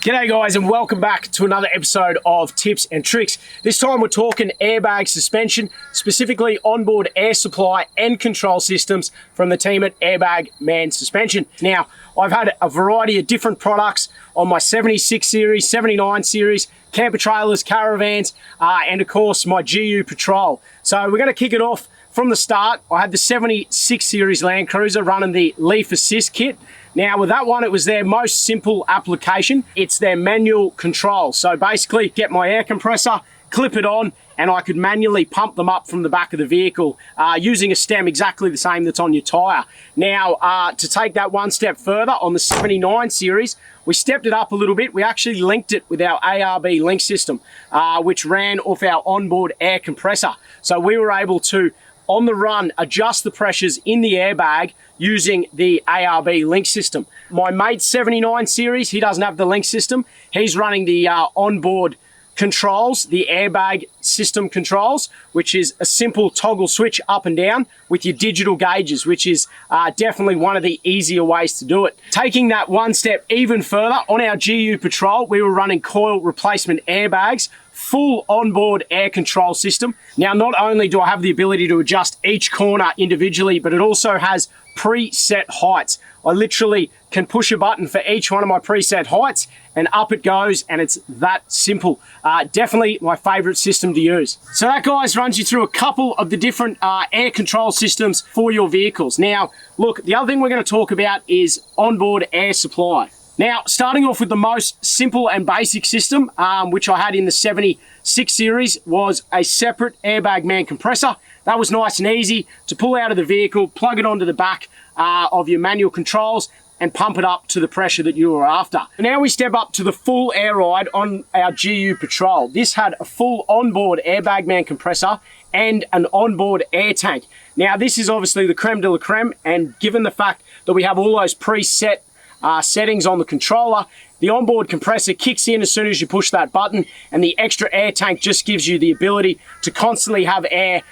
G'day guys and welcome back to another episode of Tips and Tricks. This time we're talking airbag suspension, specifically onboard air supply and control systems from the team at Airbag Man Suspension. Now, I've had a variety of different products on my 76 series, 79 series, camper trailers, caravans, and of course my GU Patrol. So we're going to kick it off from the start. I had the 76 series Landcruiser running the Leaf Assist kit. Now with that one, it was their most simple application. It's their manual control. So basically get my air compressor, clip it on, and I could manually pump them up from the back of the vehicle using a stem exactly the same that's on your tire. Now to take that one step further, on the 79 series, we stepped it up a little bit. We actually linked it with our ARB Link system, which ran off our onboard air compressor. So we were able to, on the run, adjust the pressures in the airbag using the ARB Link system. My mate's 79 series, he doesn't have the Link system. He's running the onboard controls, the airbag system controls, which is a simple toggle switch up and down with your digital gauges, which is definitely one of the easier ways to do it. Taking that one step even further, on our GU Patrol, we were running Coil Replacement airbags, full onboard air control system. Now, not only do I have the ability to adjust each corner individually, but it also has preset heights. I literally can push a button for each one of my preset heights and up it goes, and it's that simple. Definitely my favorite system to use. So that, guys, runs you through a couple of the different air control systems for your vehicles. Now, look, the other thing we're going to talk about is onboard air supply. Now, starting off with the most simple and basic system, which I had in the 76 series, was a separate Airbag Man compressor. That was nice and easy to pull out of the vehicle, plug it onto the back of your manual controls, and pump it up to the pressure that you were after. Now we step up to the full air ride on our GU Patrol. This had a full onboard Airbag Man compressor and an onboard air tank. Now, this is obviously the creme de la creme, and given the fact that we have all those preset settings on the controller, the onboard compressor kicks in as soon as you push that button, and the extra air tank just gives you the ability to constantly have air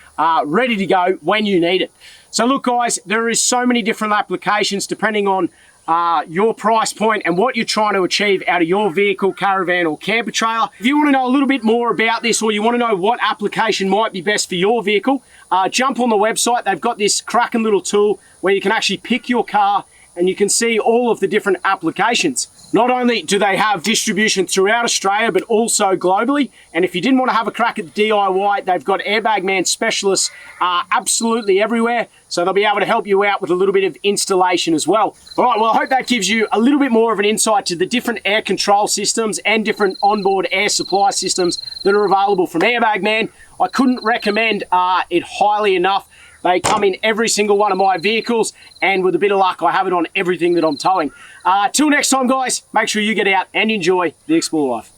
ready to go when you need it. So look, guys, there is so many different applications depending on your price point and what you're trying to achieve out of your vehicle, caravan or camper trailer. If you want to know a little bit more about this, or you want to know what application might be best for your vehicle, jump on the website. They've got this cracking little tool where you can actually pick your car and you can see all of the different applications. Not only do they have distribution throughout Australia, but also globally. And if you didn't want to have a crack at the DIY, they've got Airbag Man specialists absolutely everywhere. So they'll be able to help you out with a little bit of installation as well. All right, well, I hope that gives you a little bit more of an insight to the different air control systems and different onboard air supply systems that are available from Airbag Man. I couldn't recommend it highly enough. They come in every single one of my vehicles, and with a bit of luck, I have it on everything that I'm towing. Till next time, guys, make sure you get out and enjoy the Explore Life.